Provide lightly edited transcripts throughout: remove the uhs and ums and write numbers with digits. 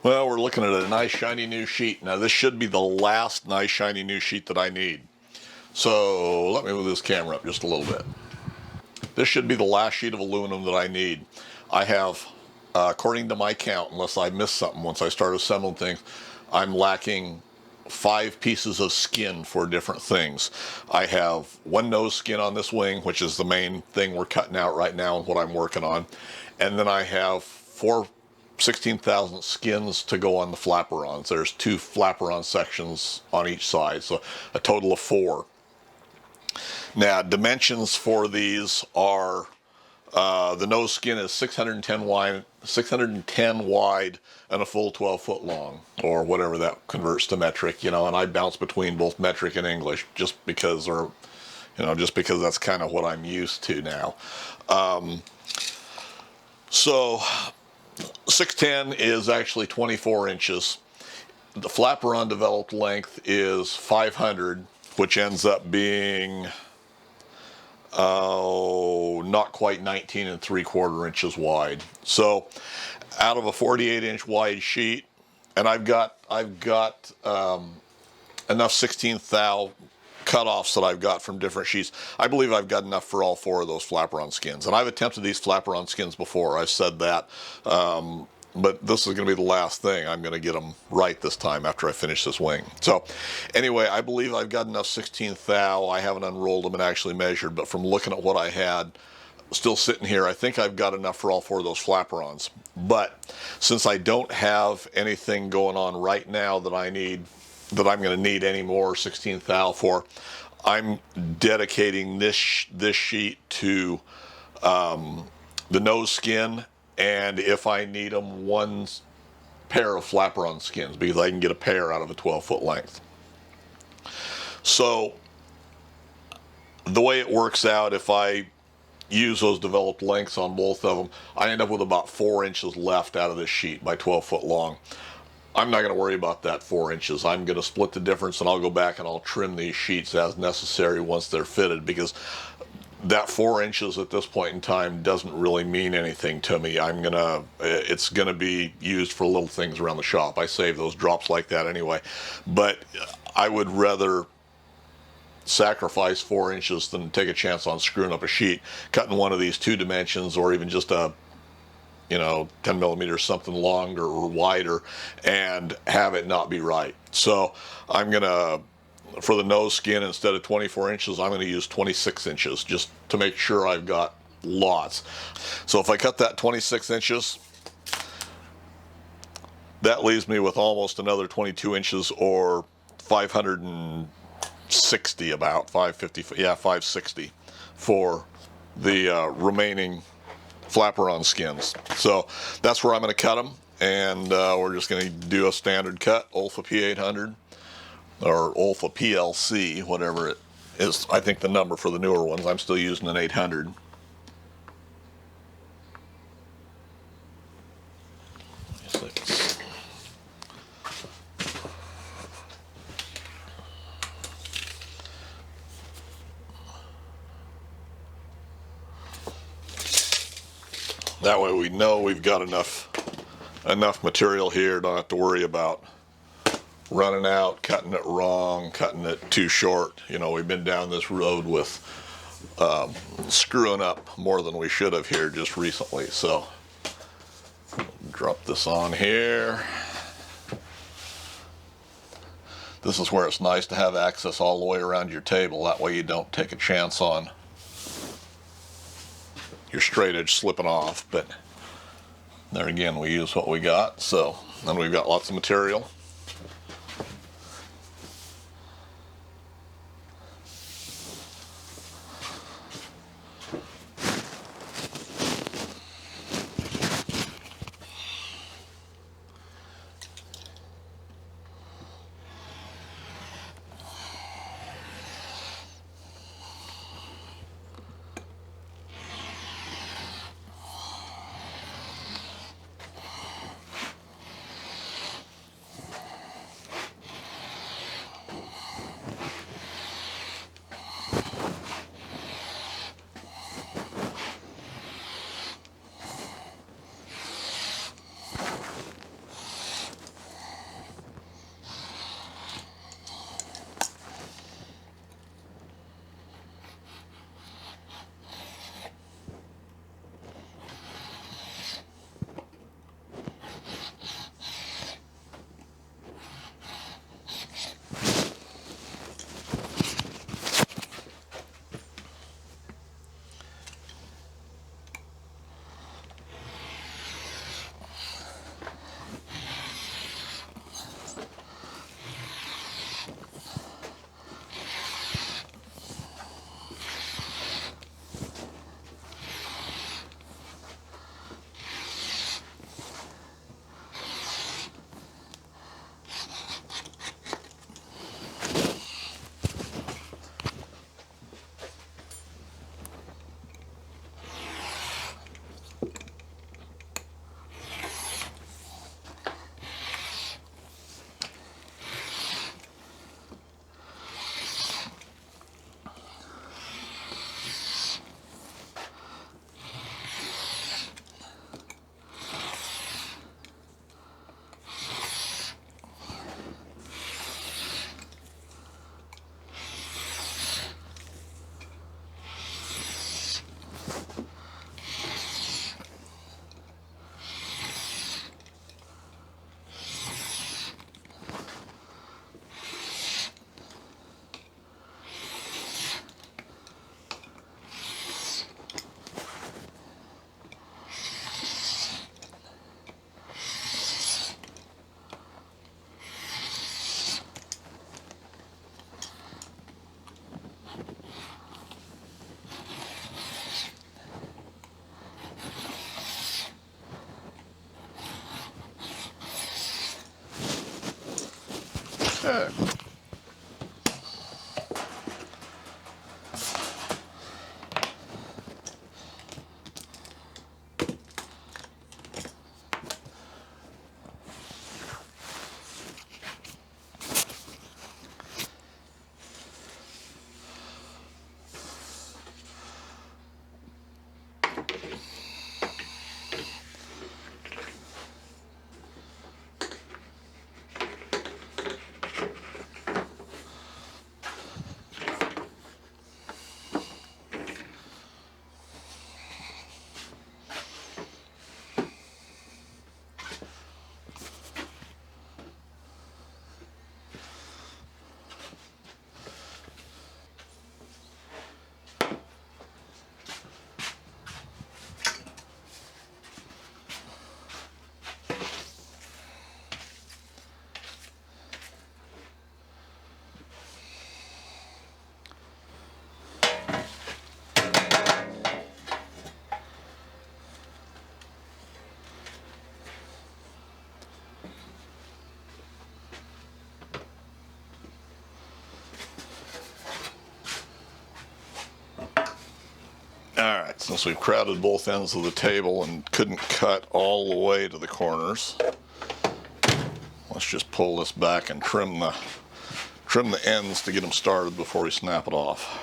Well, we're looking at a nice shiny new sheet. Now this should be the last nice shiny new sheet that I need. So let me move this camera up just a little bit. This should be the last sheet of aluminum that I need. I have, according to my count, unless I missed something once I start assembling things, I'm lacking 5 pieces of skin for different things. I have one nose skin on this wing, which is the main thing we're cutting out right now and what I'm working on. And then I have 4 16,000 skins to go on the flaperons. There's 2 flaperon sections on each side, so a total of 4. Now, dimensions for these are the nose skin is 610 wide and a full 12 foot long, or whatever that converts to metric, you know, and I bounce between both metric and English just because, or, you know, just because that's kind of what I'm used to now. So 610 is actually 24 inches. The flaperon developed length is 500, which ends up being not quite 19 3/4 inches wide. So out of a 48 inch wide sheet, and I've got enough 16th thou cutoffs that I've got from different sheets. I believe I've got enough for all 4 of those flaperon skins, and I've attempted these flaperon skins before. I've said that, but this is going to be the last thing. I'm going to get them right this time after I finish this wing. So anyway, I believe I've got enough 16th thou. I haven't unrolled them and actually measured, but from looking at what I had still sitting here, I think I've got enough for all 4 of those flaperons. But since I don't have anything going on right now that I need, that I'm going to need any more 16th thou for, I'm dedicating this sheet to the nose skin, and if I need them, 1 pair of flaperon skins, because I can get a pair out of a 12 foot length. So the way it works out, if I use those developed lengths on both of them, I end up with about 4 inches left out of this sheet by 12 foot long. I'm not going to worry about that 4 inches. I'm going to split the difference, and I'll go back and I'll trim these sheets as necessary once they're fitted, because that 4 inches at this point in time doesn't really mean anything to me. It's gonna be used for little things around the shop. I save those drops like that anyway, but I would rather sacrifice 4 inches than take a chance on screwing up a sheet, cutting one of these 2 dimensions, or even just a, you know, 10 millimeters, something longer or wider, and have it not be right. So I'm gonna, for the nose skin, instead of 24 inches, I'm going to use 26 inches just to make sure I've got lots. So if I cut that 26 inches, that leaves me with almost another 22 inches, or 560, about 550, yeah, 560 for the remaining flaperon skins. So that's where I'm going to cut them, and we're just going to do a standard cut, Olfa P800. Or Olfa PLC, whatever it is. I think the number for the newer ones. I'm still using an 800. That way we know we've got enough material here. Don't have to worry about running out, cutting it wrong, cutting it too short. You know, we've been down this road with screwing up more than we should have here just recently. So drop this on here. This is where it's nice to have access all the way around your table. That way you don't take a chance on your straight edge slipping off. But there again, we use what we got. So then we've got lots of material. Okay. Alright, since we've crowded both ends of the table and couldn't cut all the way to the corners, let's just pull this back and trim the ends to get them started before we snap it off.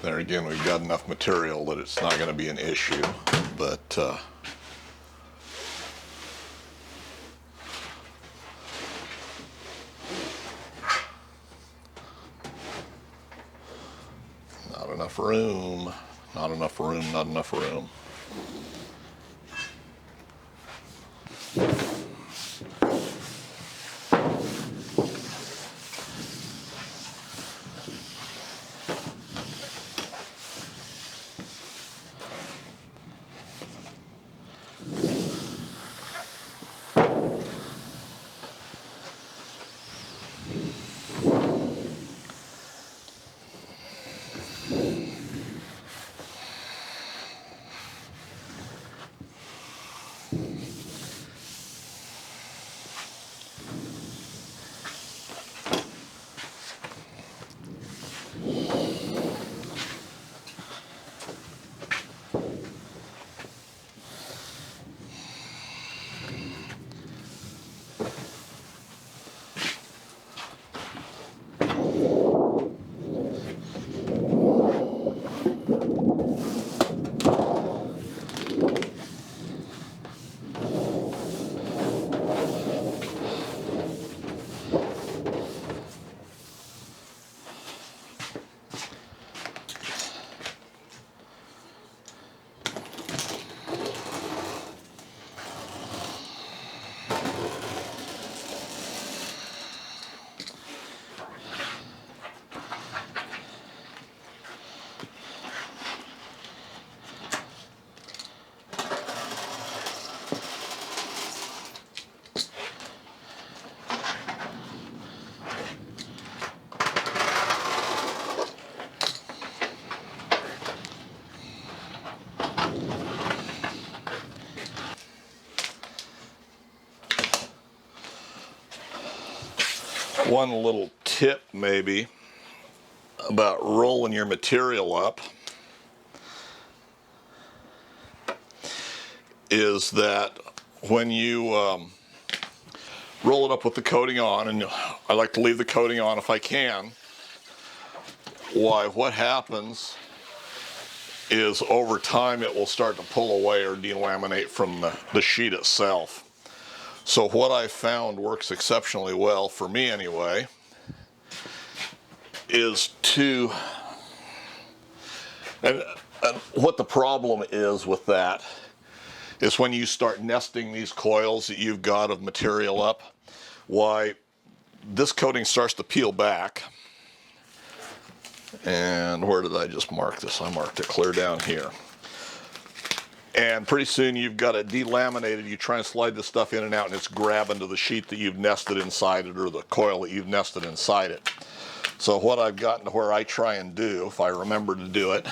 There again, we've got enough material that it's not going to be an issue, but not enough room, not enough room, not enough room. One little tip maybe about rolling your material up is that when you roll it up with the coating on, and I like to leave the coating on if I can, what happens is over time it will start to pull away or delaminate from the sheet itself. So what I found works exceptionally well, for me anyway, is to, and what the problem is with that is when you start nesting these coils that you've got of material up, why this coating starts to peel back, And where did I just mark this? I marked it clear down here. And pretty soon you've got it delaminated. You try and slide this stuff in and out, and it's grabbing to the sheet that you've nested inside it, or the coil that you've nested inside it. So what I've gotten to where I try and do, if I remember to do it,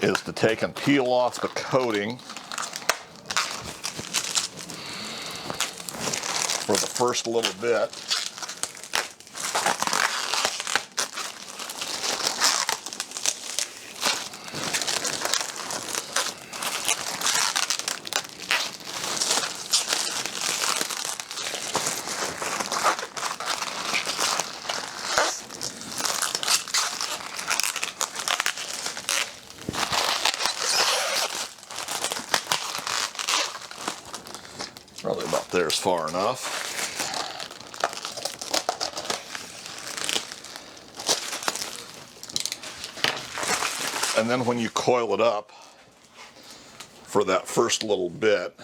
is to take and peel off the coating for the first little bit. Probably about there's far enough. And then when you coil it up for that first little bit,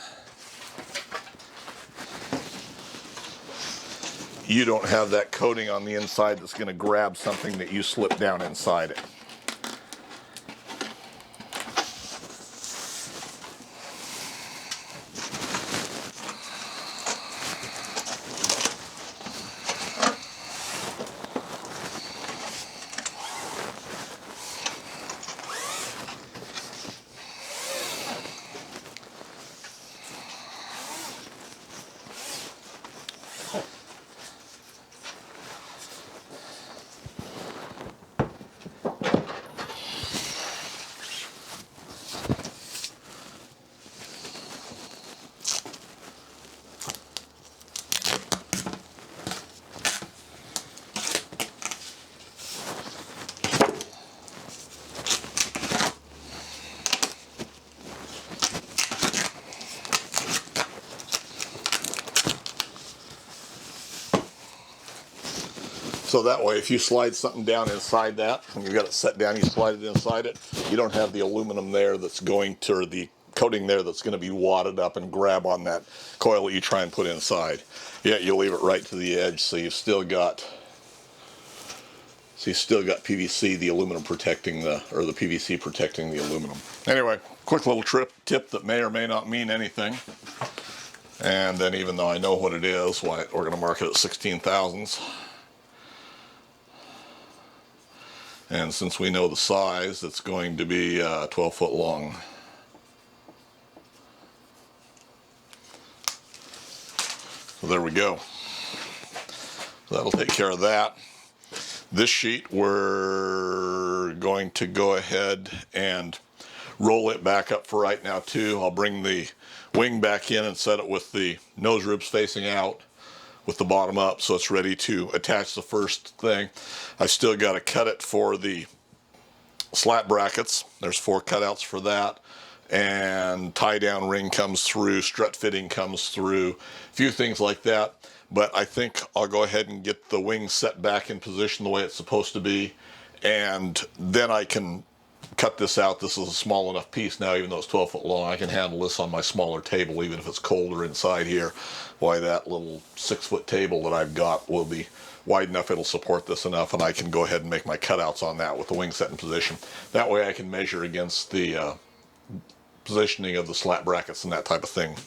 you don't have that coating on the inside that's going to grab something that you slip down inside it. So that way, if you slide something down inside that, when you've got it set down, you slide it inside it, you don't have the aluminum there that's going to, or the coating there that's going to be wadded up and grab on that coil that you try and put inside. Yeah, you leave it right to the edge, so you've still got PVC, the aluminum protecting the, or the PVC protecting the aluminum. Anyway, quick little tip that may or may not mean anything. And then even though I know what it is, we're going to mark it at 16 thousandths. And since we know the size, it's going to be 12 foot long. So there we go. So that'll take care of that. This sheet, we're going to go ahead and roll it back up for right now too. I'll bring the wing back in and set it with the nose ribs facing out, with the bottom up, so it's ready to attach the first thing. I still got to cut it for the slat brackets. There's 4 cutouts for that, and tie down ring comes through, strut fitting comes through, a few things like that. But I think I'll go ahead and get the wing set back in position the way it's supposed to be, and then I can cut this out. This is a small enough piece now, even though it's 12 foot long. I can handle this on my smaller table, even if it's colder inside here. Why, that little 6 foot table that I've got will be wide enough, it'll support this enough, and I can go ahead and make my cutouts on that with the wing set in position. That way I can measure against the positioning of the slat brackets and that type of thing.